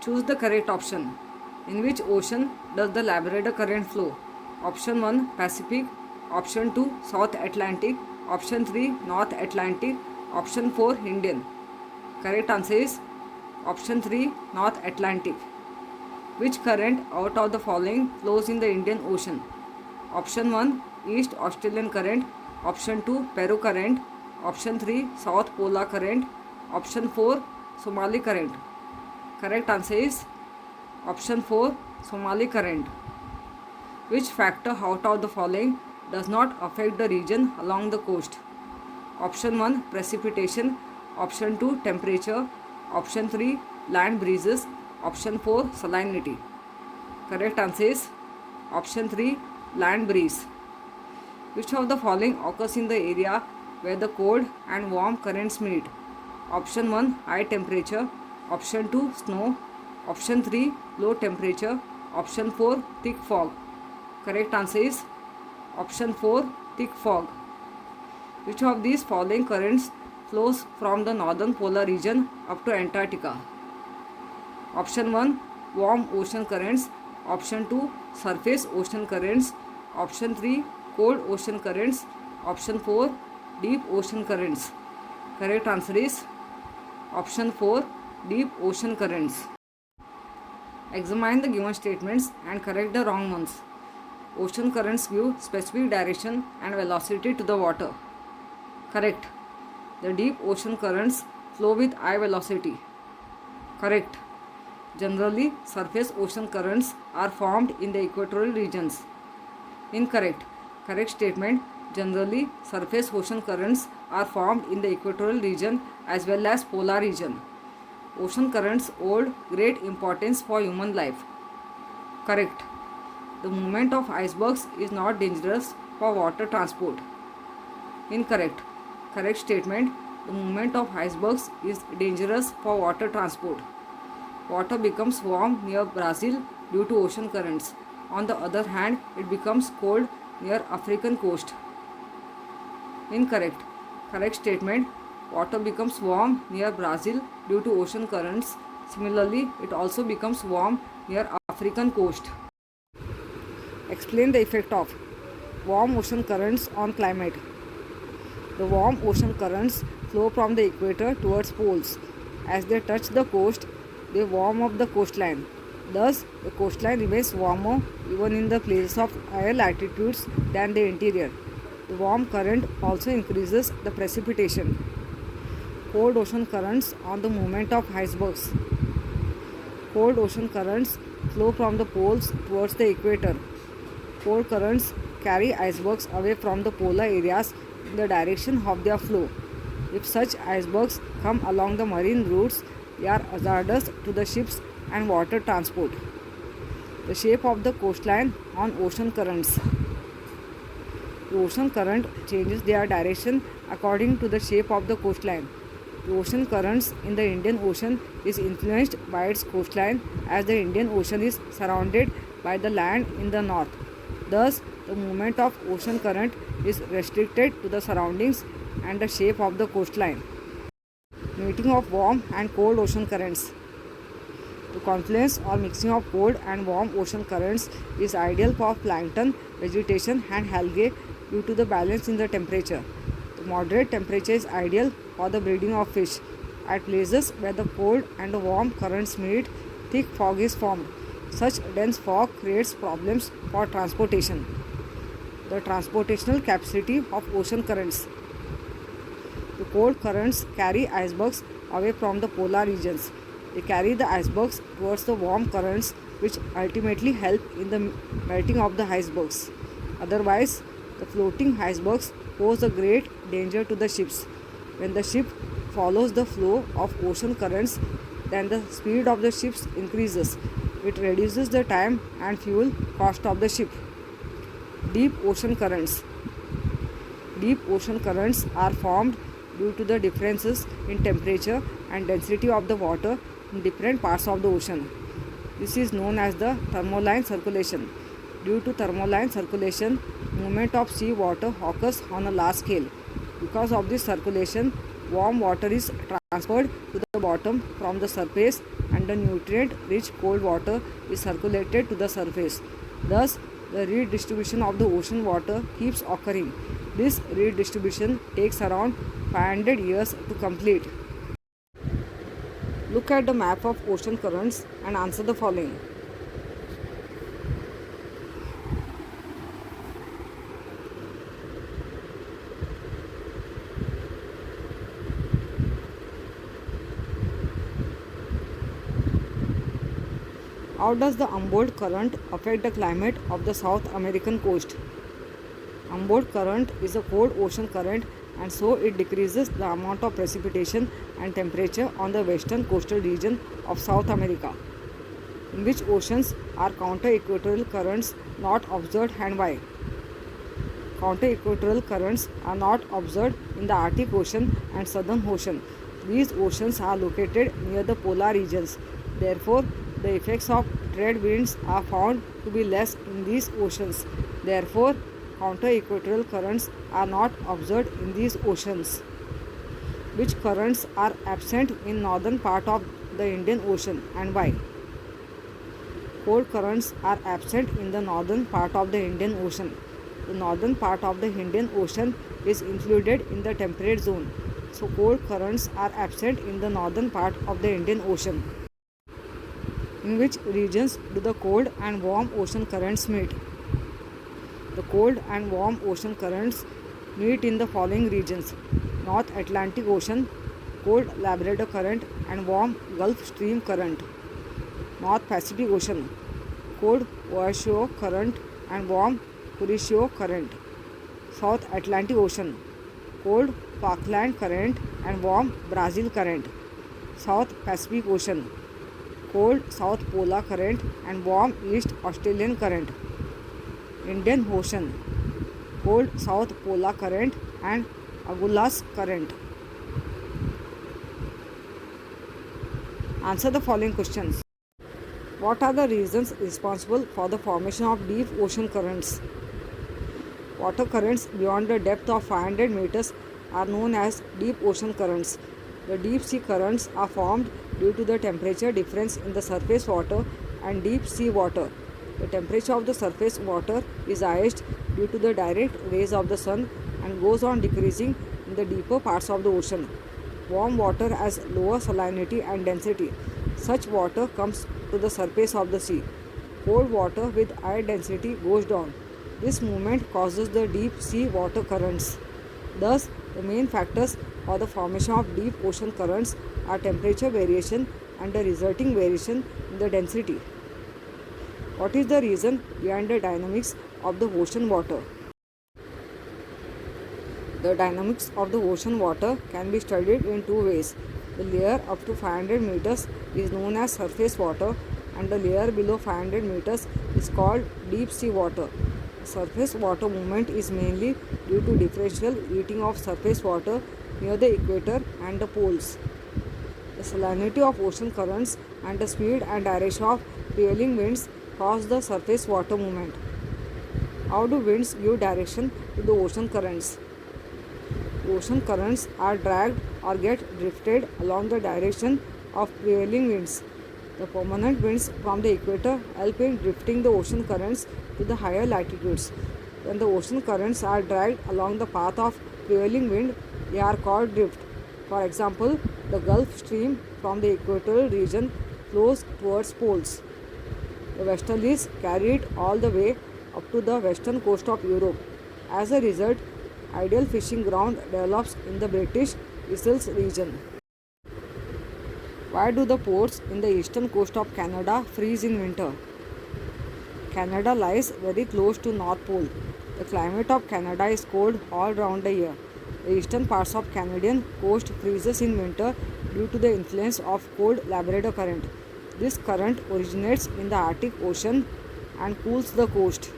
Choose the correct option. In which ocean does the Labrador current flow? Option 1 Pacific, option 2 South Atlantic, option 3 North Atlantic, option 4 Indian. Correct answer is option 3 North Atlantic. Which current out of the following flows in the Indian Ocean? Option 1 East Australian current, option 2 Peru current, option 3 South Polar current, option 4 Somali current. Correct answer is option 4 Somali current. Which factor out of the following does not affect the region along the coast? Option 1 Precipitation, option 2 Temperature, option 3 Land breezes, option 4 Salinity. Correct answer is option 3 Land breeze. Which of the following occurs in the area where the cold and warm currents meet? Option 1 High temperature, option 2 Snow, option 3 Low temperature, option 4 Thick fog. Correct answer is option 4 Thick fog. Which of these following currents flows from the northern polar region up to Antarctica? Option 1 Warm ocean currents, option 2 Surface ocean currents, option 3 Cold ocean currents, option 4 Deep ocean currents. Correct answer is option 4 Deep ocean currents. Examine the given statements and correct the wrong ones. Ocean currents give specific direction and velocity to the water. Correct. The deep ocean currents flow with high velocity. Correct. Generally, surface ocean currents are formed in the equatorial regions. Incorrect. Correct statement. Generally, surface ocean currents are formed in the equatorial region as well as polar region. Ocean currents hold great importance for human life. Correct. The movement of icebergs is not dangerous for water transport. Incorrect. Correct statement. The movement of icebergs is dangerous for water transport. Water becomes warm near Brazil due to ocean currents. On the other hand, it becomes cold near African coast. Incorrect. Correct statement. Water becomes warm near Brazil due to ocean currents. Similarly, it also becomes warm near African coast. Explain the effect of warm ocean currents on climate. The warm ocean currents flow from the equator towards poles. As they touch the coast, they warm up the coastline. Thus, the coastline remains warmer even in the places of higher latitudes than the interior. The warm current also increases the precipitation. Cold ocean currents on the movement of icebergs. Cold ocean currents flow from the poles towards the equator. Cold currents carry icebergs away from the polar areas in the direction of their flow. If such icebergs come along the marine routes, they are hazardous to the ships and water transport. The shape of the coastline on ocean currents. The ocean current changes their direction according to the shape of the coastline. The ocean currents in the Indian Ocean is influenced by its coastline as the Indian Ocean is surrounded by the land in the north. Thus, the movement of ocean current is restricted to the surroundings and the shape of the coastline. Meeting of warm and cold ocean currents. The confluence or mixing of cold and warm ocean currents is ideal for plankton, vegetation and algae due to the balance in the temperature. The moderate temperature is ideal for the breeding of fish. At places where the cold and the warm currents meet, thick fog is formed. Such dense fog creates problems for transportation. The transportational capacity of ocean currents. The cold currents carry icebergs away from the polar regions. They carry the icebergs towards the warm currents, which ultimately help in the melting of the icebergs. Otherwise, the floating icebergs pose a great danger to the ships. When the ship follows the flow of ocean currents, then the speed of the ships increases. It reduces the time and fuel cost of the ship. Deep ocean currents. Deep ocean currents are formed due to the differences in temperature and density of the water in different parts of the ocean. This is known as the thermoline circulation. Due to thermoline circulation, movement of sea water occurs on a large scale. Because of this circulation, warm water is transferred to the bottom from the surface and the nutrient-rich cold water is circulated to the surface. Thus, the redistribution of the ocean water keeps occurring. This redistribution takes around 500 years to complete. Look at the map of ocean currents and answer the following. How does the Humboldt current affect the climate of the South American coast? Humboldt current is a cold ocean current, and so it decreases the amount of precipitation and temperature on the western coastal region of South America. In which oceans are counter-equatorial currents not observed and why? Counter-equatorial currents are not observed in the Arctic Ocean and Southern Ocean. These oceans are located near the polar regions. Therefore, the effects of trade winds are found to be less in these oceans. Therefore, counter-equatorial currents are not observed in these oceans. Which currents are absent in northern part of the Indian Ocean and why? Cold currents are absent in the northern part of the Indian Ocean. The northern part of the Indian Ocean is included in the temperate zone. So cold currents are absent in the northern part of the Indian Ocean. In which regions do the cold and warm ocean currents meet? The cold and warm ocean currents meet in the following regions: North Atlantic Ocean, cold Labrador Current and warm Gulf Stream Current; North Pacific Ocean, cold Oishio Current and warm Kuroshio Current; South Atlantic Ocean, cold Falkland Current and warm Brazil Current; South Pacific Ocean, cold South Polar Current and warm East Australian Current; Indian Ocean, cold South Polar Current and Agulhas Current. Answer the following questions. What are the reasons responsible for the formation of deep ocean currents? Water currents beyond the depth of 500 meters are known as deep ocean currents. The deep sea currents are formed due to the temperature difference in the surface water and deep sea water. The temperature of the surface water is highest due to the direct rays of the sun and goes on decreasing in the deeper parts of the ocean. Warm water has lower salinity and density. Such water comes to the surface of the sea. Cold water with high density goes down. This movement causes the deep sea water currents. Thus, the main factors for the formation of deep ocean currents are temperature variation and the resulting variation in the density. What is the reason behind the dynamics of the ocean water? The dynamics of the ocean water can be studied in two ways. The layer up to 500 meters is known as surface water, and the layer below 500 meters is called deep sea water. Surface water movement is mainly due to differential heating of surface water near the equator and the poles. The salinity of ocean currents and the speed and direction of prevailing winds cause the surface water movement. How do winds give direction to the ocean currents? Ocean currents are dragged or get drifted along the direction of prevailing winds. The permanent winds from the equator help in drifting the ocean currents to the higher latitudes. When the ocean currents are dragged along the path of prevailing wind, they are called drift. For example, the Gulf Stream from the equatorial region flows towards poles. The westerlies carry it all the way up to the western coast of Europe. As a result, ideal fishing ground develops in the British Isles region. Why do the ports in the eastern coast of Canada freeze in winter? Canada lies very close to North Pole. The climate of Canada is cold all round the year. The eastern parts of Canadian coast freezes in winter due to the influence of cold Labrador Current. This current originates in the Arctic Ocean and cools the coast.